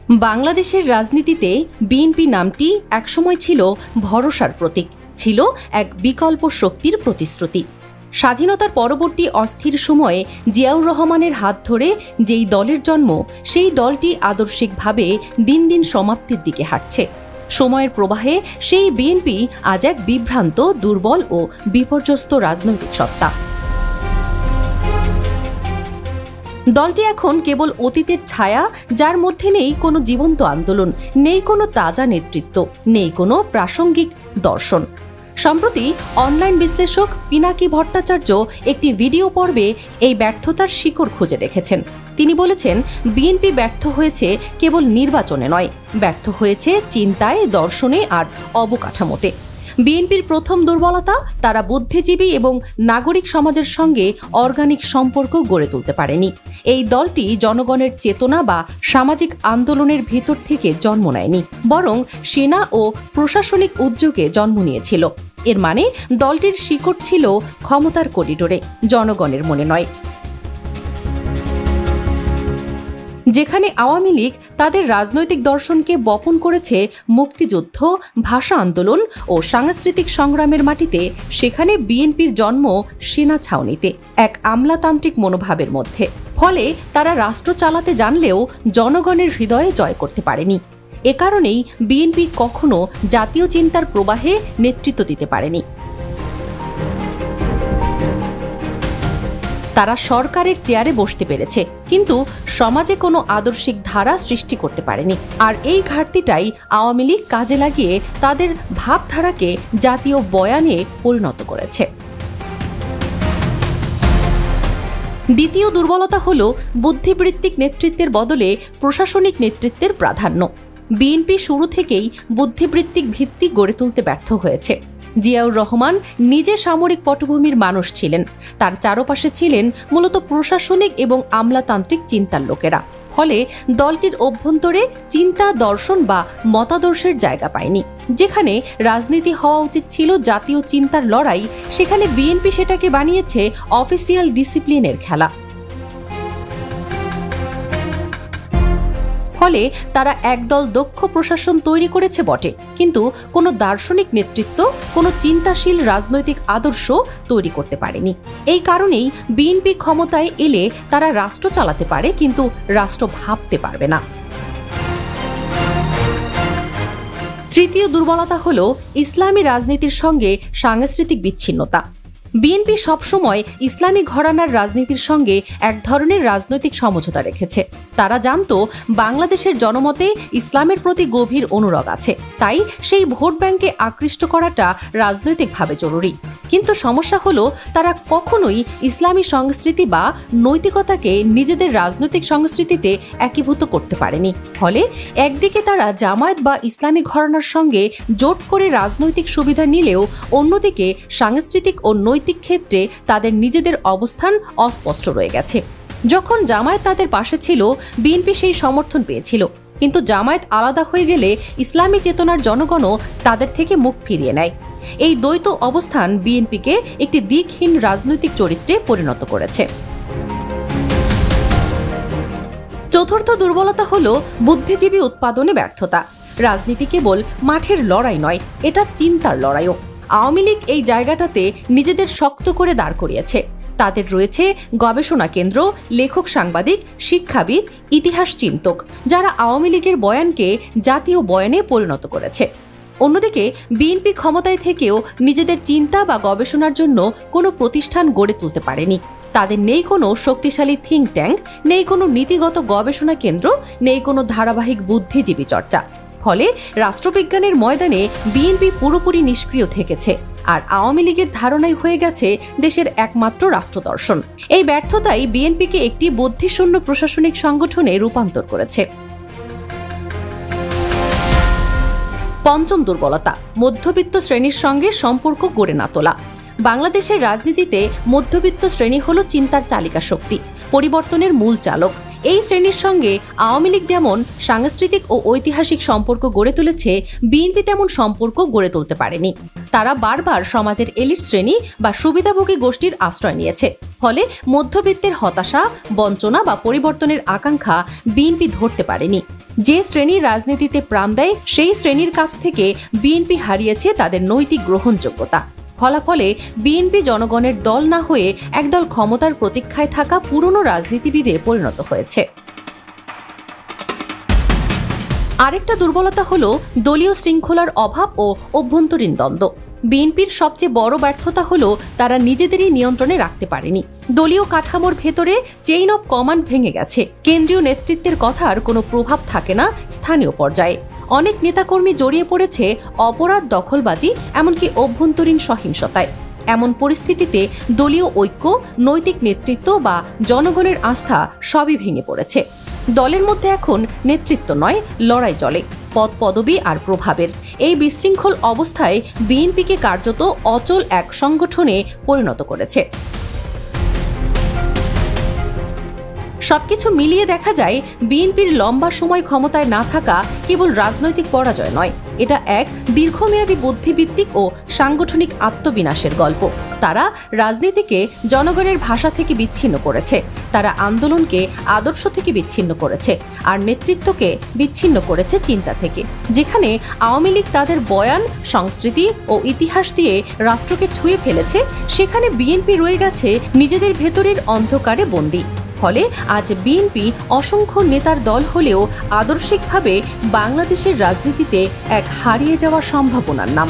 বাংলাদেশের রাজনীতিতে বিএনপি নামটি একসময় ছিল ভরসার প্রতীক, ছিল এক বিকল্প শক্তির প্রতিশ্রুতি। স্বাধীনতার পরবর্তী অস্থির সময়ে জিয়াউর রহমানের হাত ধরে যেই দলের জন্ম, সেই দলটি আদর্শিকভাবে দিন দিন সমাপ্তির দিকে হাঁটছে। সময়ের প্রবাহে সেই বিএনপি আজ এক বিভ্রান্ত, দুর্বল ও বিপর্যস্ত রাজনৈতিক সত্তা। দলটি এখন কেবল অতীতের ছায়া, যার মধ্যে নেই কোনো জীবন্ত আন্দোলন, নেই কোনো তাজা নেতৃত্ব, নেই কোনো প্রাসঙ্গিক দর্শন। সম্প্রতি অনলাইন বিশ্লেষক পিনাকি ভট্টাচার্য একটি ভিডিও পর্বে এই ব্যর্থতার শিকড় খুঁজে দেখেছেন। তিনি বলেছেন, বিএনপি ব্যর্থ হয়েছে কেবল নির্বাচনে নয়, ব্যর্থ হয়েছে চিন্তায়, দর্শনে আর অবকাঠামোতে। বিএনপির প্রথম দুর্বলতা, তারা বুদ্ধিজীবী এবং নাগরিক সমাজের সঙ্গে অর্গানিক সম্পর্ক গড়ে তুলতে পারেনি। এই দলটি জনগণের চেতনা বা সামাজিক আন্দোলনের ভিতর থেকে জন্ম নেয়নি, বরং সেনা ও প্রশাসনিক উদ্যোগে জন্ম নিয়েছিল। এর মানে দলটির শিকড় ছিল ক্ষমতার করিডোরে, জনগণের মনে নয়। যেখানে আওয়ামী লীগ তাদের রাজনৈতিক দর্শনকে বপন করেছে মুক্তিযুদ্ধ, ভাষা আন্দোলন ও সাংস্কৃতিক সংগ্রামের মাটিতে, সেখানে বিএনপির জন্ম সেনা ছাউনিতে, এক আমলাতান্ত্রিক মনোভাবের মধ্যে। ফলে তারা রাষ্ট্র চালাতে জানলেও জনগণের হৃদয়ে জয় করতে পারেনি। এ কারণেই বিএনপি কখনো জাতীয় চিন্তার প্রবাহে নেতৃত্ব দিতে পারেনি। তারা সরকারের চেয়ারে বসতে পেরেছে, কিন্তু সমাজে কোনো আদর্শিক ধারা সৃষ্টি করতে পারেনি। আর এই ঘাটতিটাই আওয়ামী লীগ কাজে লাগিয়ে তাদের ভাবধারাকে জাতীয় বয়ানে পরিণত করেছে। দ্বিতীয় দুর্বলতা হল বুদ্ধিবৃত্তিক নেতৃত্বের বদলে প্রশাসনিক নেতৃত্বের প্রাধান্য। বিএনপি শুরু থেকেই বুদ্ধিবৃত্তিক ভিত্তি গড়ে তুলতে ব্যর্থ হয়েছে। জিয়াউর রহমান নিজে সামরিক পটভূমির মানুষ ছিলেন, তার চারপাশে ছিলেন মূলত প্রশাসনিক এবং আমলাতান্ত্রিক চিন্তার লোকেরা। ফলে দলটির অভ্যন্তরে চিন্তা, দর্শন বা মতাদর্শের জায়গা পায়নি। যেখানে রাজনীতি হওয়া উচিত ছিল জাতীয় চিন্তার লড়াই, সেখানে বিএনপি সেটাকে বানিয়েছে অফিসিয়াল ডিসিপ্লিনের খেলা। ফলে তারা একদল দক্ষ প্রশাসন তৈরি করেছে বটে, কিন্তু কোনো দার্শনিক নেতৃত্ব, কোনো চিন্তাশীল রাজনৈতিক আদর্শ তৈরি করতে পারেনি। এই কারণেই বিএনপি ক্ষমতায় এলে তারা রাষ্ট্র চালাতে পারে, কিন্তু রাষ্ট্র ভাবতে পারবে না। তৃতীয় দুর্বলতা হল ইসলামী রাজনীতির সঙ্গে সাংস্কৃতিক বিচ্ছিন্নতা। বিএনপি সবসময় ইসলামী ঘরানার রাজনীতির সঙ্গে এক ধরনের রাজনৈতিক সমঝোতা রেখেছে। তারা জানত বাংলাদেশের জনমতে ইসলামের প্রতি গভীর অনুরাগ আছে, তাই সেই ভোট ব্যাংকে আকৃষ্ট করাটা রাজনৈতিকভাবে জরুরি। কিন্তু সমস্যা হলো, তারা কখনোই ইসলামী সংস্কৃতি বা নৈতিকতাকে নিজেদের রাজনৈতিক সংস্কৃতিতে একীভূত করতে পারেনি। ফলে একদিকে তারা জামায়াত বা ইসলামী ঘরানার সঙ্গে জোট করে রাজনৈতিক সুবিধা নিলেও অন্যদিকে সাংস্কৃতিক ও নৈতিক ক্ষেত্রে তাদের নিজেদের অবস্থান অস্পষ্ট রয়ে গেছে। যখন জামায়াত তাদের পাশে ছিল, বিএনপি সেই সমর্থন পেয়েছিল, কিন্তু জামায়াত আলাদা হয়ে গেলে ইসলামী চেতনার জনগণও তাদের থেকে মুখ ফিরিয়ে নেয়। এই দ্বৈত অবস্থান বিএনপিকে একটি দিকহীন রাজনৈতিক চরিত্রে পরিণত করেছে। চতুর্থ দুর্বলতা হল বুদ্ধিজীবী উৎপাদনে ব্যর্থতা। রাজনীতি কেবল মাঠের লড়াই নয়, এটা চিন্তার লড়াইও। আওয়ামী লীগ এই জায়গাটাতে নিজেদের শক্ত করে দাঁড় করিয়েছে। তাদের রয়েছে গবেষণা কেন্দ্র, লেখক, সাংবাদিক, শিক্ষাবিদ, ইতিহাস চিন্তক, যারা আওয়ামী লীগের বয়ানকে জাতীয় বয়ানে পরিণত করেছে। অন্যদিকে বিএনপি ক্ষমতায় থেকেও নিজেদের চিন্তা বা গবেষণার জন্য কোনো প্রতিষ্ঠান গড়ে তুলতে পারেনি। তাদের নেই কোনো শক্তিশালী থিঙ্ক ট্যাঙ্ক, নেই কোনো নীতিগত গবেষণা কেন্দ্র, নেই কোনো ধারাবাহিক বুদ্ধিজীবী চর্চা। ফলে রাষ্ট্রবিজ্ঞানের ময়দানে বিএনপি পুরোপুরি নিষ্ক্রিয় থেকেছে, আর আওয়ামী লীগের ধারণাই হয়ে গেছে দেশের একমাত্র রাষ্ট্রদর্শন। এই ব্যর্থতাই বিএনপিকে একটি বুদ্ধিশূন্য প্রশাসনিক সংগঠনে রূপান্তর করেছে। পঞ্চম দুর্বলতা, মধ্যবিত্ত শ্রেণীর সঙ্গে সম্পর্ক গড়ে না তোলা। বাংলাদেশের রাজনীতিতে মধ্যবিত্ত শ্রেণী হল চিন্তার চালিকা শক্তি, পরিবর্তনের মূল চালক। এই শ্রেণীর সঙ্গে আওয়ামী লীগ যেমন সাংস্কৃতিক ও ঐতিহাসিক সম্পর্ক গড়ে তুলেছে, বিএনপি তেমন সম্পর্ক গড়ে তুলতে পারেনি। তারা বারবার সমাজের এলিট শ্রেণী বা সুবিধাভোগী গোষ্ঠীর আশ্রয় নিয়েছে। ফলে মধ্যবিত্তের হতাশা, বঞ্চনা বা পরিবর্তনের আকাঙ্ক্ষা বিএনপি ধরতে পারেনি। যে শ্রেণীর রাজনীতিতে প্রাণ দেয় সেই শ্রেণীর কাছ থেকে বিএনপি হারিয়েছে তাদের নৈতিক গ্রহণযোগ্যতা। ফলাফলে বিএনপি জনগণের দল না হয়ে একদল ক্ষমতার প্রতীক্ষায় থাকা পুরনো রাজনীতিবিদে পরিণত হয়েছে। আরেকটা দুর্বলতা হলো দলীয় শৃঙ্খলার অভাব ও অভ্যন্তরীণ দ্বন্দ্ব। বিএনপির সবচেয়ে বড় ব্যর্থতা হলো তারা নিজেদেরই নিয়ন্ত্রণে রাখতে পারেনি। দলীয় কাঠামোর ভেতরে চেইন অব কমান্ড ভেঙে গেছে। কেন্দ্রীয় নেতৃত্বের কথার কোনো প্রভাব থাকে না স্থানীয় পর্যায়ে। অনেক নেতাকর্মী জড়িয়ে পড়েছে অপরাধ, দখলবাজি, এমনকি অভ্যন্তরীণ সহিংসতায়। এমন পরিস্থিতিতে দলীয় ঐক্য, নৈতিক নেতৃত্ব বা জনগণের আস্থা সবই ভেঙে পড়েছে। দলের মধ্যে এখন নেতৃত্ব নয়, লড়াই চলে পদ, পদবি আর প্রভাবের। এই বিশৃঙ্খল অবস্থায় বিএনপিকে কার্যত অচল এক সংগঠনে পরিণত করেছে। সবকিছু মিলিয়ে দেখা যায় বিএনপির লম্বা সময় ক্ষমতায় না থাকা কেবল রাজনৈতিক পরাজয় নয়, এটা এক দীর্ঘমেয়াদী বুদ্ধিভিত্তিক ও সাংগঠনিক আত্মবিনাশের গল্প। তারা রাজনীতিকে জনগণের ভাষা থেকে বিচ্ছিন্ন করেছে, তারা আন্দোলনকে আদর্শ থেকে বিচ্ছিন্ন করেছে, আর নেতৃত্বকে বিচ্ছিন্ন করেছে চিন্তা থেকে। যেখানে আওয়ামী লীগ তাদের বয়ান, সংস্কৃতি ও ইতিহাস দিয়ে রাষ্ট্রকে ছুঁয়ে ফেলেছে, সেখানে বিএনপি রয়ে গেছে নিজেদের ভেতরের অন্ধকারে বন্দী। ফলে আজ বিএনপি অসংখ্য নেতার দল হলেও আদর্শিকভাবে বাংলাদেশের রাজনীতিতে এক হারিয়ে যাওয়া সম্ভাবনার নাম।